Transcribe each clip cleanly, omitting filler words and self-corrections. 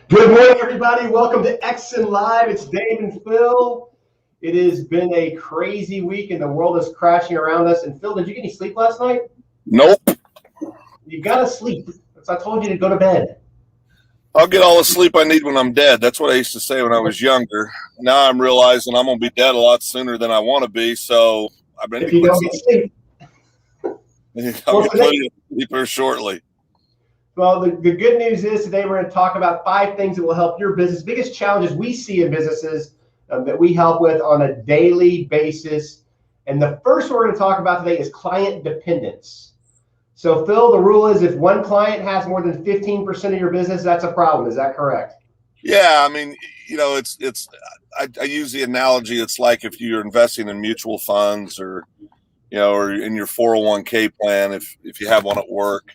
Good morning, everybody. Welcome to EXSIN Live. It's Dave and Phil. It has been a crazy week and the world is crashing around us. And Phil, did you get any sleep last night? Nope. You've got to sleep. I told you to go to bed. I'll get all the sleep I need when I'm dead. That's what I used to say when I was younger. Now I'm realizing I'm going to be dead a lot sooner than I want to be. So I've been. If you don't get sleep. I'll get plenty of sleep here shortly. Well, the good news is today we're going to talk about 5 things that will help your business. Biggest challenges we see in businesses that we help with on a daily basis. And the first we're going to talk about today is client dependence. So Phil, the rule is if one client has more than 15% of your business, that's a problem. Is that correct? Yeah, I mean, I use the analogy. It's like if you're investing in mutual funds or in your 401k plan, if you have one at work,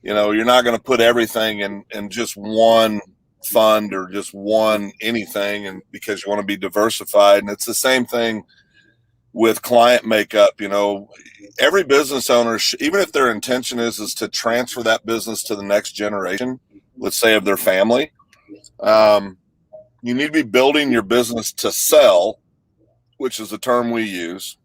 you're not going to put everything in just one fund or just one anything, and because you want to be diversified. And it's the same thing with client makeup. Every business owner, even if their intention is to transfer that business to the next generation, let's say of their family, you need to be building your business to sell, which is the term we use.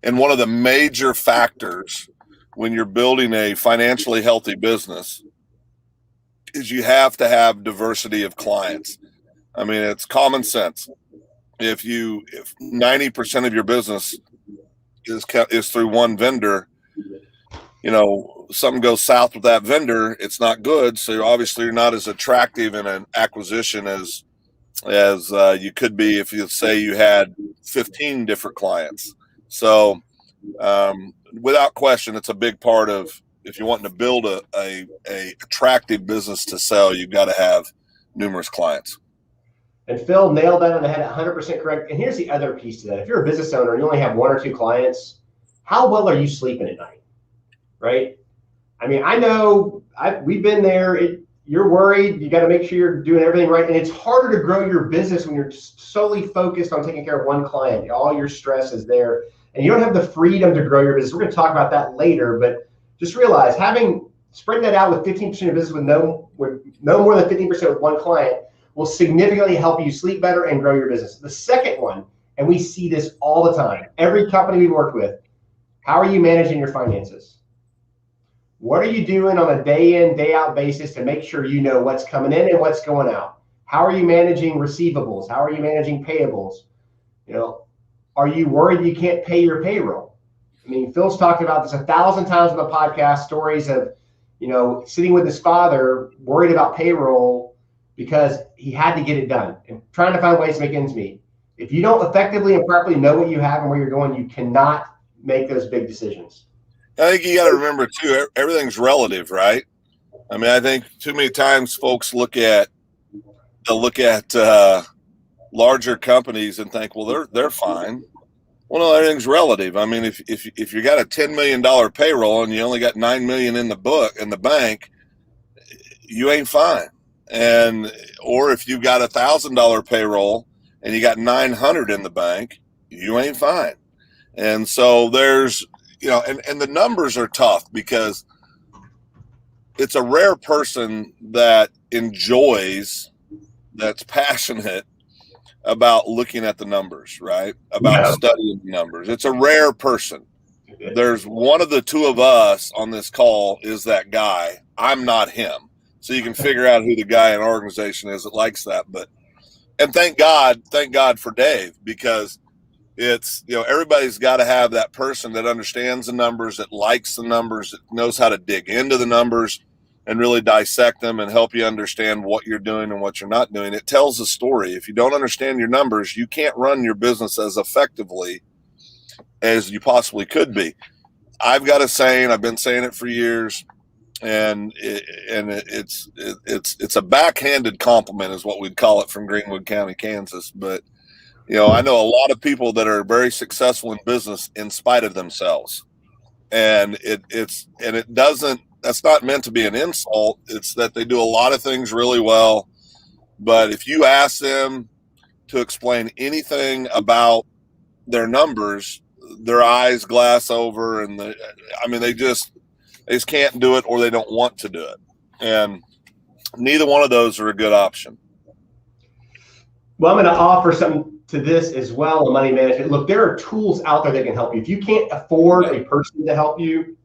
And one of the major factors when you're building a financially healthy business is you have to have diversity of clients. I mean, it's common sense. If 90% of your business is through one vendor, something goes south with that vendor, it's not good. So you're not as attractive in an acquisition as you could be if you say you had 15 different clients. So without question, it's a big part of, if you're wanting to build a attractive business to sell, you've got to have numerous clients. And Phil nailed that on the head, 100% correct. And here's the other piece to that. If you're a business owner and you only have 1 or 2 clients, how well are you sleeping at night, right? I mean, I know we've been there. You're worried. You got to make sure you're doing everything right. And it's harder to grow your business when you're solely focused on taking care of one client. All your stress is there. And you don't have the freedom to grow your business. We're going to talk about that later. But just realize, spreading that out with 15% of your business with no more than 15% with one client will significantly help you sleep better and grow your business. The second one, and we see this all the time, every company we work with, how are you managing your finances? What are you doing on a day in, day out basis to make sure you know what's coming in and what's going out? How are you managing receivables? How are you managing payables? Are you worried you can't pay your payroll? I mean, Phil's talked about this 1,000 times on the podcast, stories of, sitting with his father, worried about payroll because he had to get it done and trying to find ways to make ends meet. If you don't effectively and properly know what you have and where you're going, you cannot make those big decisions. I think you got to remember too, everything's relative, right? I mean, I think too many times folks look at larger companies and think, well, they're fine. Well, no, everything's relative. I mean, if you got a $10 million payroll and you only got $9 million in the bank, you ain't fine. Or if you've got $1,000 payroll and you got 900 in the bank, you ain't fine. And so there's, and the numbers are tough because it's a rare person that that's passionate about looking at the numbers, right? About studying the numbers. It's a rare person. There's one of the 2 of us on this call is that guy. I'm not him. So you can figure out who the guy in our organization is that likes that. And thank God for Dave, because it's, everybody's got to have that person that understands the numbers, that likes the numbers, that knows how to dig into the numbers and really dissect them and help you understand what you're doing and what you're not doing. It tells a story. If you don't understand your numbers, you can't run your business as effectively as you possibly could be. I've got a saying, I've been saying it for years, and it's a backhanded compliment is what we'd call it from Greenwood County, Kansas. But I know a lot of people that are very successful in business in spite of themselves, and that's not meant to be an insult. It's that they do a lot of things really well, but if you ask them to explain anything about their numbers, their eyes glass over, and they just can't do it, or they don't want to do it. And neither one of those are a good option. Well, I'm going to offer something to this as well on money management. Look, there are tools out there that can help you. If you can't afford a person to help you,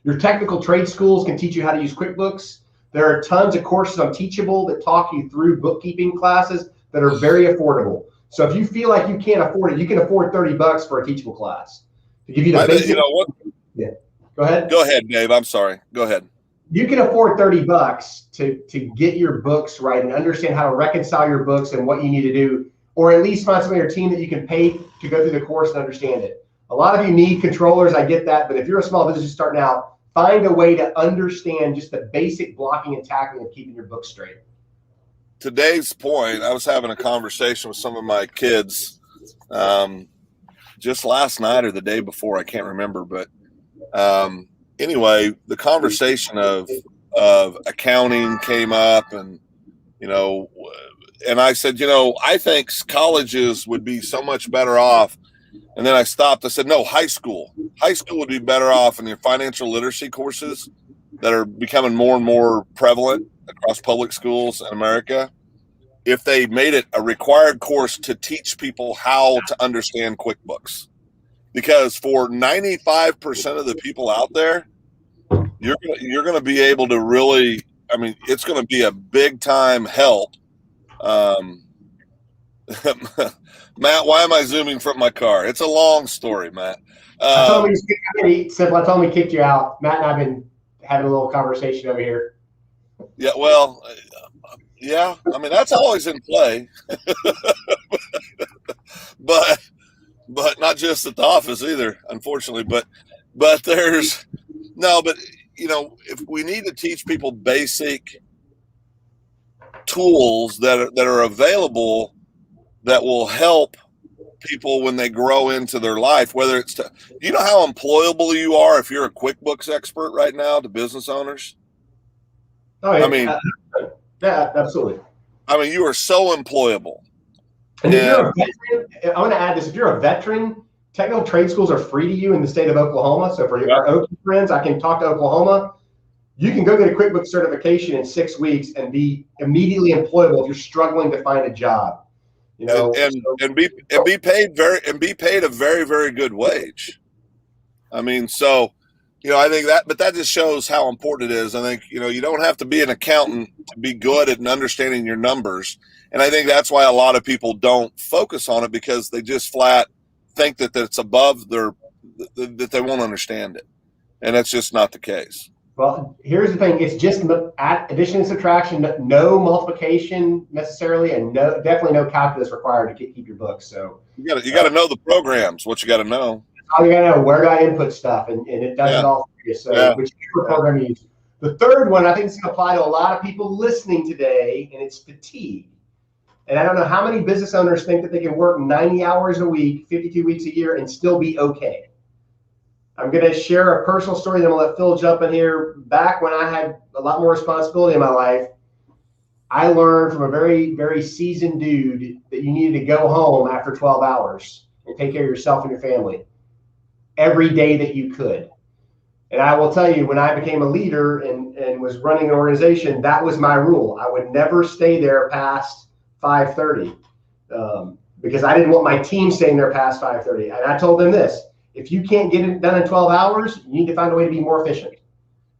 your technical trade schools can teach you how to use QuickBooks. There are tons of courses on Teachable that talk you through bookkeeping classes that are very affordable. So if you feel like you can't afford it, you can afford $30 for a Teachable class to give you the basic. You know what? Yeah. Go ahead. Go ahead, Dave. I'm sorry. Go ahead. You can afford $30 to get your books right and understand how to reconcile your books and what you need to do, or at least find somebody on your team that you can pay to go through the course and understand it. A lot of you need controllers, I get that, but if you're a small business just starting out, find a way to understand just the basic blocking and tackling of keeping your books straight. To Dave's point, I was having a conversation with some of my kids just last night or the day before, I can't remember, but anyway, the conversation of accounting came up, and and I said, I think colleges would be so much better off. And then I stopped. I said, no, high school would be better off in your financial literacy courses that are becoming more and more prevalent across public schools in America, if they made it a required course to teach people how to understand QuickBooks. Because for 95% of the people out there, you're going to be able to really, it's going to be a big time help. Matt, why am I zooming from my car? It's a long story, Matt. I told him I told him he kicked you out. Matt and I've been having a little conversation over here. Yeah, well, yeah. That's always in play, but not just at the office either, unfortunately. But there's no. But if we need to teach people basic tools that are available that will help people when they grow into their life, whether it's do you know how employable you are if you're a QuickBooks expert right now to business owners? Oh, yeah. Yeah, absolutely. You are so employable. And if you're a veteran, I want to add this, if you're a veteran, technical trade schools are free to you in the state of Oklahoma. So for our Okie friends, I can talk to Oklahoma. You can go get a QuickBooks certification in 6 weeks and be immediately employable if you're struggling to find a job. And be paid a very, very good wage. I think that just shows how important it is. I think, you don't have to be an accountant to be good at understanding your numbers. And I think that's why a lot of people don't focus on it, because they just flat think that it's above that they won't understand it. And that's just not the case. Well, here's the thing. It's just addition and subtraction, no multiplication necessarily, and definitely no calculus required to keep your books. So you got to know the programs, what you got to know. All you got to know, where do I input stuff, and it does it all for you. So whichever program you use. The third one, I think it's going to apply to a lot of people listening today, and it's fatigue. And I don't know how many business owners think that they can work 90 hours a week, 52 weeks a year, and still be okay. I'm going to share a personal story, then I'm going to let Phil jump in here. Back when I had a lot more responsibility in my life, I learned from a very, very seasoned dude that you needed to go home after 12 hours and take care of yourself and your family every day that you could. And I will tell you, when I became a leader and was running an organization, that was my rule. I would never stay there past 5:30 because I didn't want my team staying there past 5:30. And I told them this: if you can't get it done in 12 hours, you need to find a way to be more efficient,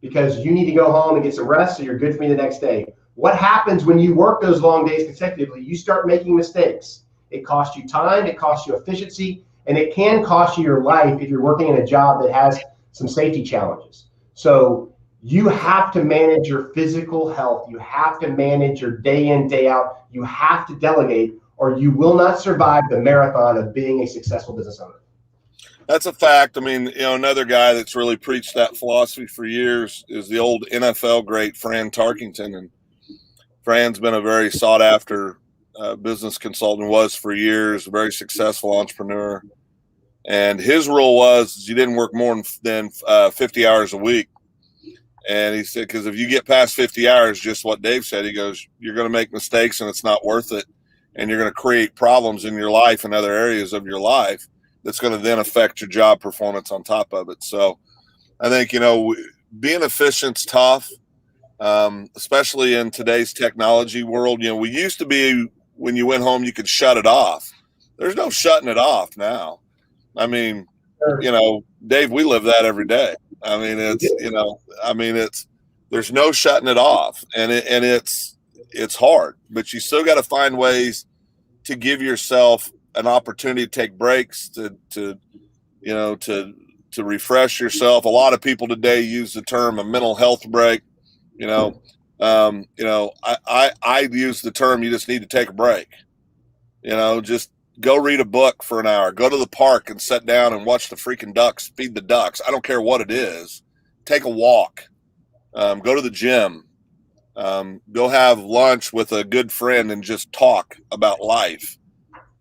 because you need to go home and get some rest so you're good for me the next day. What happens when you work those long days consecutively? You start making mistakes. It costs you time, it costs you efficiency, and it can cost you your life if you're working in a job that has some safety challenges. So you have to manage your physical health. You have to manage your day in, day out. You have to delegate, or you will not survive the marathon of being a successful business owner. That's a fact. Another guy that's really preached that philosophy for years is the old NFL great Fran Tarkington. And Fran's been a very sought after business consultant, was for years, a very successful entrepreneur. And his rule was you didn't work more than 50 hours a week. And he said, because if you get past 50 hours, just what Dave said, he goes, you're going to make mistakes and it's not worth it. And you're going to create problems in your life and other areas of your life that's going to then affect your job performance on top of it. So I think, being efficient's tough. especially in today's technology world. We used to be, when you went home, you could shut it off. There's no shutting it off now. I mean, Dave, we live that every day. I mean, there's no shutting it off, and it's hard, but you still got to find ways to give yourself an opportunity to take breaks, to refresh yourself. A lot of people today use the term a mental health break. I use the term, you just need to take a break. Just go read a book for an hour, go to the park and sit down and watch the freaking ducks, feed the ducks. I don't care what it is. Take a walk, go to the gym, go have lunch with a good friend and just talk about life.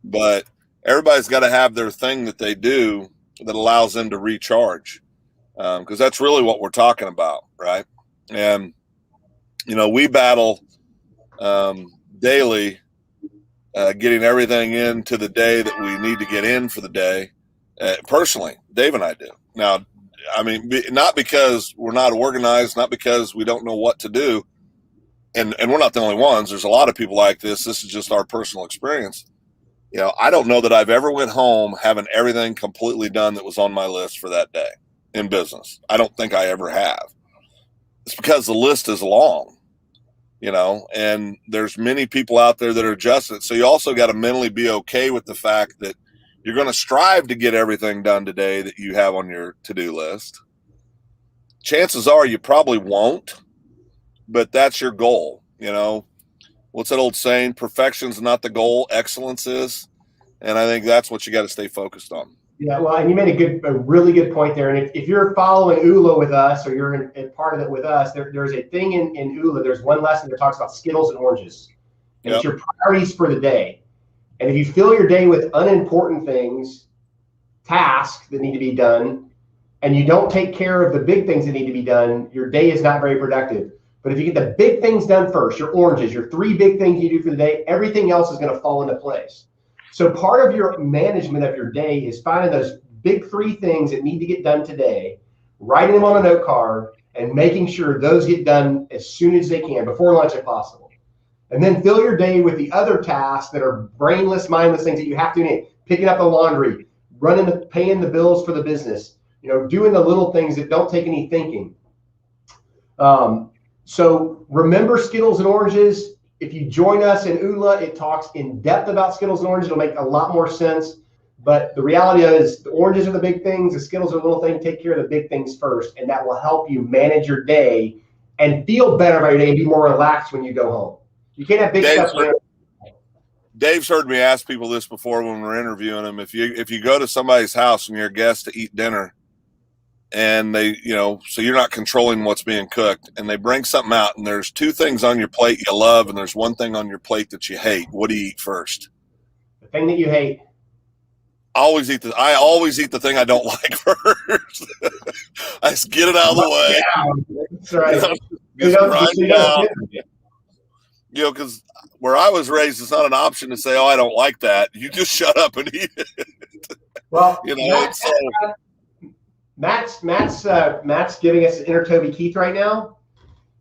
But everybody's got to have their thing that they do that allows them to recharge. Because that's really what we're talking about. Right. And, we battle daily, getting everything into the day that we need to get in for the day. Personally, Dave and I do. Now, I mean, not because we're not organized, not because we don't know what to do. And we're not the only ones. There's a lot of people like this. This is just our personal experience. I don't know that I've ever went home having everything completely done that was on my list for that day in business. I don't think I ever have. It's because the list is long. And there's many people out there that are adjusting. So you also got to mentally be okay with the fact that you're going to strive to get everything done today that you have on your to-do list. Chances are you probably won't, but that's your goal. What's that old saying? Perfection's not the goal, excellence is. And I think that's what you got to stay focused on. Yeah, well, and you made a really good point there. And if you're following ULA with us, or you're in part of it with us, there's a thing in ULA. There's one lesson that talks about Skittles and oranges. And It's your priorities for the day. And if you fill your day with unimportant things, tasks that need to be done, and you don't take care of the big things that need to be done, your day is not very productive. But if you get the big things done first, your oranges, your 3 big things you do for the day, everything else is going to fall into place. So part of your management of your day is finding those big 3 things that need to get done today, writing them on a note card, and making sure those get done as soon as they can, before lunch if possible. And then fill your day with the other tasks that are brainless, mindless things that you have to do. Picking up the laundry, paying the bills for the business, doing the little things that don't take any thinking. So remember Skittles and oranges. If you join us in ULA, it talks in depth about Skittles and oranges. It'll make a lot more sense. But the reality is the oranges are the big things. The Skittles are the little things. Take care of the big things first. And that will help you manage your day and feel better about your day and be more relaxed when you go home. You can't have big stuff. Dave's heard me ask people this before when we're interviewing them. If you go to somebody's house and you're a guest to eat dinner, and they, so you're not controlling what's being cooked, and they bring something out and there's 2 things on your plate you love and there's 1 thing on your plate that you hate, what do you eat first? The thing that you hate. I always eat the thing I don't like first. I just get it out of the way. Yeah, that's right. Because where I was raised, it's not an option to say, "Oh, I don't like that." You just shut up and eat it. Well, Matt's giving us an inner Toby Keith right now.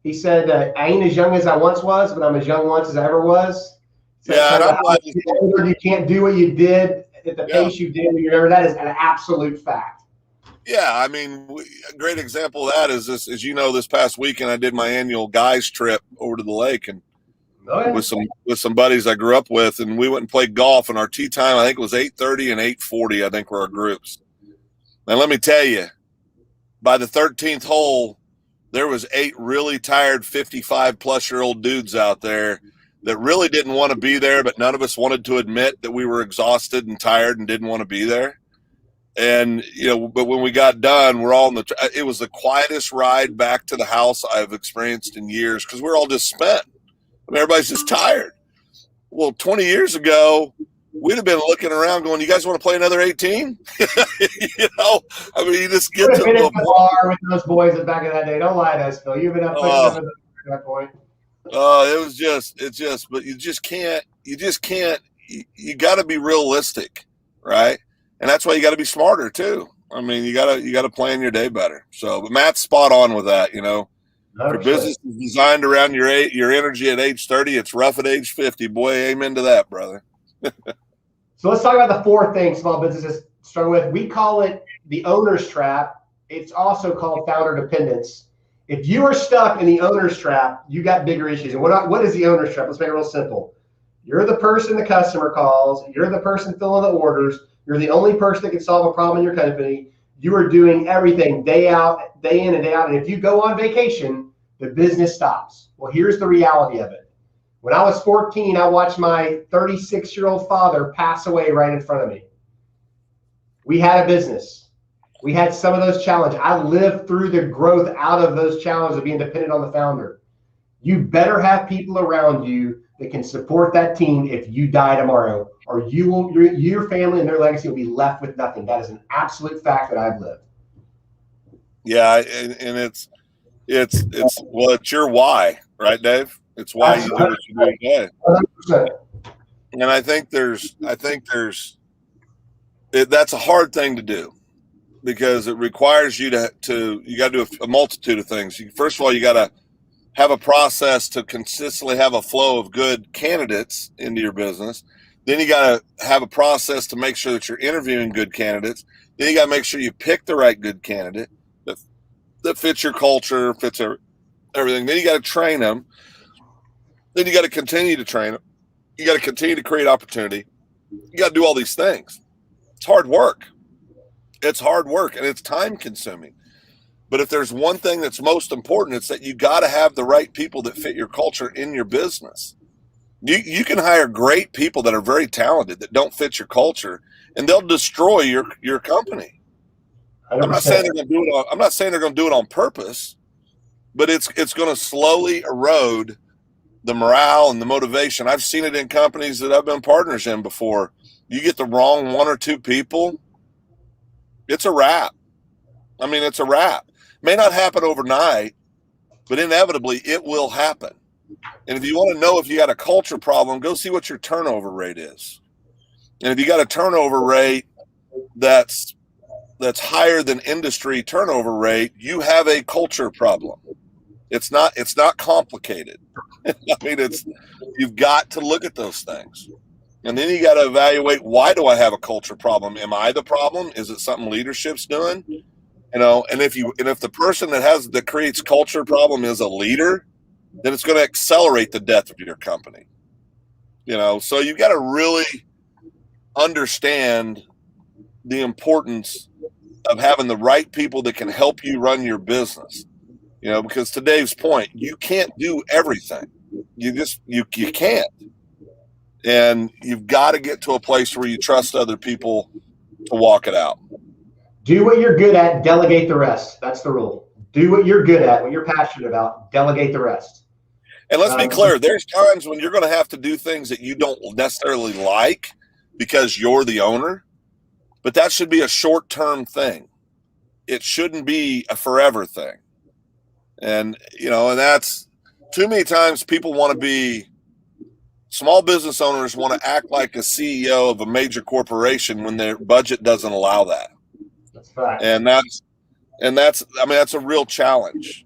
He said, "I ain't as young as I once was, but I'm as young once as I ever was." So you can't do what you did at the pace you did when you remember. That is an absolute fact. Yeah, I mean, a great example of that is this. As you know, this past weekend I did my annual guys trip over to the lake and with some buddies I grew up with, and we went and played golf. And our tee time, I think it was 8:30 and 8:40. I think were our groups. And let me tell you, by the 13th hole, there was 8 really tired 55-plus-year-old dudes out there that really didn't want to be there, but none of us wanted to admit that we were exhausted and tired and didn't want to be there. And, but when we got done, we're all it was the quietest ride back to the house I've experienced in years because we're all just spent. I mean, everybody's just tired. Well, 20 years ago, we'd have been looking around going, "You guys want to play another 18?" I mean, you just get to the bar with those boys back in that day. Don't lie to us, Phil. You've been up at that point. But you just can't. You got to be realistic, right? And that's why you got to be smarter too. I mean, you got to plan your day better. So, but Matt's spot on with that. If your business is designed around your energy at age 30, it's rough at age 50. Boy, amen to that, brother. So let's talk about the fourth thing small businesses struggle with. We call it the owner's trap. It's also called founder dependence. If you are stuck in the owner's trap, you got bigger issues. And what is the owner's trap? Let's make it real simple. You're the person the customer calls. You're the person filling the orders. You're the only person that can solve a problem in your company. You are doing everything day out, day in and day out. And if you go on vacation, the business stops. Well, here's the reality of it. When I was 14, I watched my 36-year-old father pass away right in front of me. We had a business. We had some of those challenges. I lived through the growth out of those challenges of being dependent on the founder. You better have people around you that can support that team if you die tomorrow, or your family and their legacy will be left with nothing. That is an absolute fact that I've lived. Yeah, and it's your why, right, Dave? It's why you do what you do today. 100%. And I think that's a hard thing to do, because it requires you you got to do a multitude of things. First of all, you got to have a process to consistently have a flow of good candidates into your business. Then you got to have a process to make sure that you're interviewing good candidates. Then you got to make sure you pick the right good candidate that fits your culture, fits everything. Then you got to train them. Then you got to continue to train them. You got to continue to create opportunity. You got to do all these things. It's hard work. It's hard work, and it's time consuming. But if there's one thing that's most important, it's that you got to have the right people that fit your culture in your business. You can hire great people that are very talented that don't fit your culture, and they'll destroy your company. 100%. I'm not saying they're going to do it. I'm not saying they're going to do it on purpose, but it's going to slowly erode the morale and the motivation. I've seen it in companies that I've been partners in before. You get the wrong one or two people, it's a wrap. I mean, it's a wrap. May not happen overnight, but inevitably it will happen. And if you want to know if you got a culture problem, go see what your turnover rate is. And if you got a turnover rate that's higher than industry turnover rate, you have a culture problem. It's not complicated. I mean, you've got to look at those things. And then you got to evaluate, why do I have a culture problem? Am I the problem? Is it something leadership's doing? And if the person that creates culture problem is a leader, then it's going to accelerate the death of your company. So you've got to really understand the importance of having the right people that can help you run your business. Because to Dave's point, you can't do everything. You can't. And you've got to get to a place where you trust other people to walk it out. Do what you're good at, delegate the rest. That's the rule. Do what you're good at, what you're passionate about, delegate the rest. And let's be clear, there's times when you're going to have to do things that you don't necessarily like because you're the owner, but that should be a short-term thing. It shouldn't be a forever thing. And, and that's too many times people want to be, small business owners want to act like a CEO of a major corporation when their budget doesn't allow that. That's right. And that's a real challenge,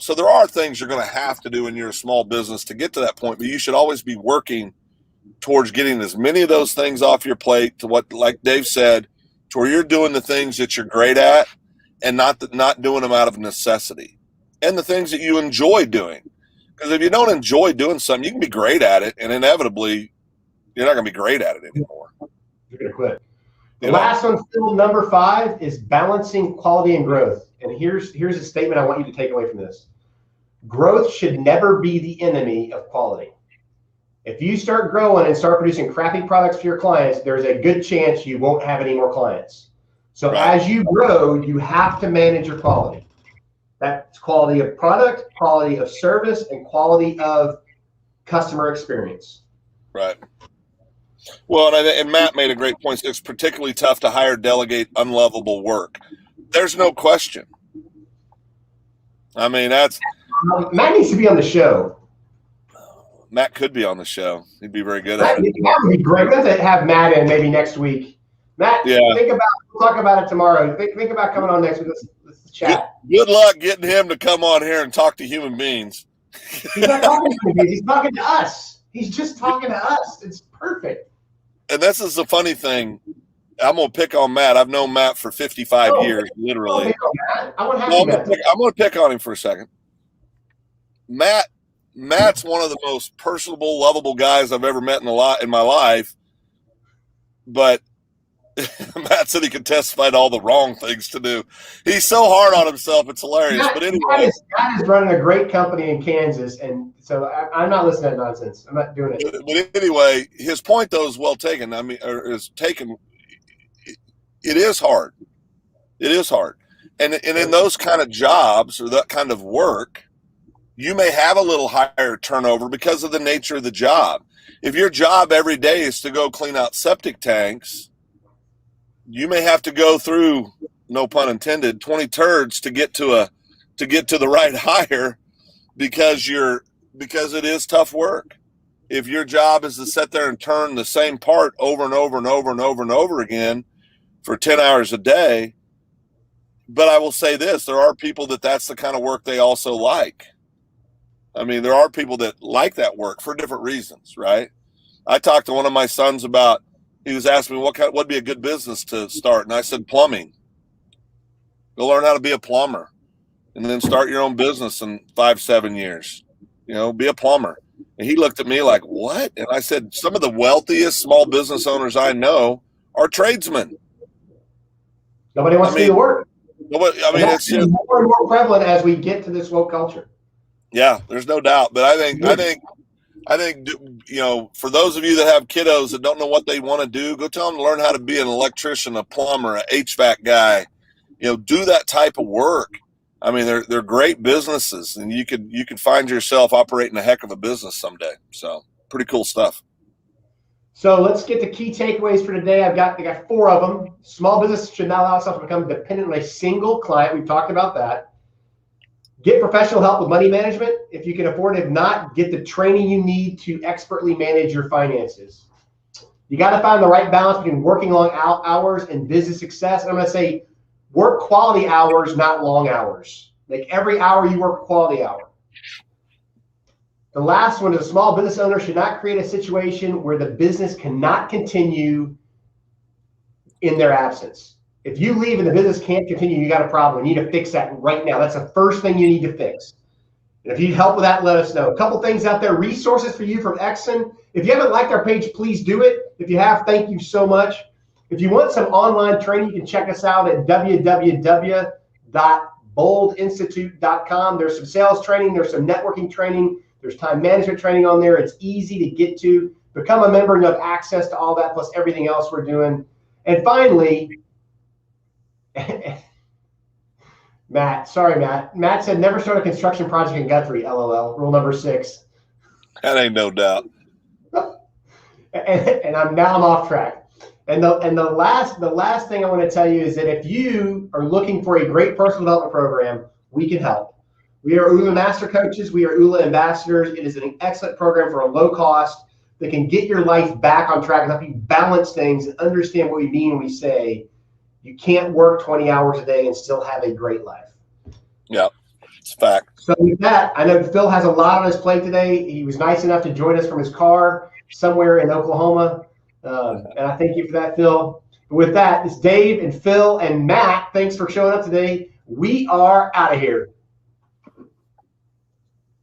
So there are things you're going to have to do in your small business to get to that point, but you should always be working towards getting as many of those things off your plate to what, like Dave said, to where you're doing the things that you're great at and not doing them out of necessity, and the things that you enjoy doing. Because if you don't enjoy doing something, you can be great at it, and inevitably you're not going to be great at it anymore. You're going to quit. The last one, Phil, number 5, is balancing quality and growth. And here's a statement I want you to take away from this. Growth should never be the enemy of quality. If you start growing and start producing crappy products for your clients, there's a good chance you won't have any more clients. So as you grow, you have to manage your quality. That's quality of product, quality of service, and quality of customer experience. Right. Well, and Matt made a great point. It's particularly tough to hire, delegate unlovable work. There's no question. I mean, Matt needs to be on the show. Matt could be on the show. He'd be very good at it. That would be great. We'll have to have Matt in maybe next week. Matt, we'll talk about it tomorrow. Think about coming on next week. Let's Let's chat. Good luck getting him to come on here and talk to human beings. He's not talking to human beings. He's talking to us. He's just talking to us. It's perfect. And this is the funny thing. I'm going to pick on Matt. I've known Matt for 55 years, literally. I'm going to pick on him for a second. Matt's one of the most personable, lovable guys I've ever met in my life. But Matt said he could testify to all the wrong things to do. He's so hard on himself. It's hilarious. But anyway. Matt is running a great company in Kansas. And so I'm not listening to that nonsense. I'm not doing it. But anyway, his point, though, is well taken. I mean, is taken. It is hard. It is hard. And in those kind of jobs or that kind of work, you may have a little higher turnover because of the nature of the job. If your job every day is to go clean out septic tanks, you may have to go through, no pun intended, 20 turds to get to the right hire because it is tough work. If your job is to sit there and turn the same part over and over and over and over and over again for 10 hours a day. But I will say this, there are people that's the kind of work they also like. I mean, there are people that like that work for different reasons, right? I talked to one of my sons about, he was asking me what would be a good business to start. And I said, plumbing. Go learn how to be a plumber and then start your own business in 5-7 years. Be a plumber. And he looked at me like, what? And I said, some of the wealthiest small business owners I know are tradesmen. Nobody wants to do the work. It's just more and more prevalent as we get to this woke culture. Yeah, there's no doubt. But I think, for those of you that have kiddos that don't know what they want to do, go tell them to learn how to be an electrician, a plumber, an HVAC guy. Do that type of work. I mean, they're great businesses, and you could find yourself operating a heck of a business someday. So pretty cool stuff. So let's get the key takeaways for today. I got 4 of them. Small business should not allow itself to become dependent on a single client. We've talked about that. Get professional help with money management if you can afford it. If not, get the training you need to expertly manage your finances. You got to find the right balance between working long hours and business success. And I'm going to say work quality hours, not long hours. Like every hour you work, quality hour. The last one is a small business owner should not create a situation where the business cannot continue in their absence. If you leave and the business can't continue, you got a problem. You need to fix that right now. That's the first thing you need to fix. And if you need help with that, let us know. A couple things out there, resources for you from EXSIN. If you haven't liked our page, please do it. If you have, thank you so much. If you want some online training, you can check us out at www.boldinstitute.com. There's some sales training. There's some networking training. There's time management training on there. It's easy to get to. Become a member and you have access to all that plus everything else we're doing. And finally, Matt said never start a construction project in Guthrie, LOL. Rule number 6. That ain't no doubt. and I'm off track. And the last thing I want to tell you is that if you are looking for a great personal development program, we can help. We are ULA Master Coaches. We are ULA Ambassadors. It is an excellent program for a low cost that can get your life back on track and help you balance things and understand what we mean when we say you can't work 20 hours a day and still have a great life. Yeah, it's a fact. So with that, I know Phil has a lot on his plate today. He was nice enough to join us from his car somewhere in Oklahoma. And I thank you for that, Phil. But with that, it's Dave and Phil and Matt. Thanks for showing up today. We are out of here.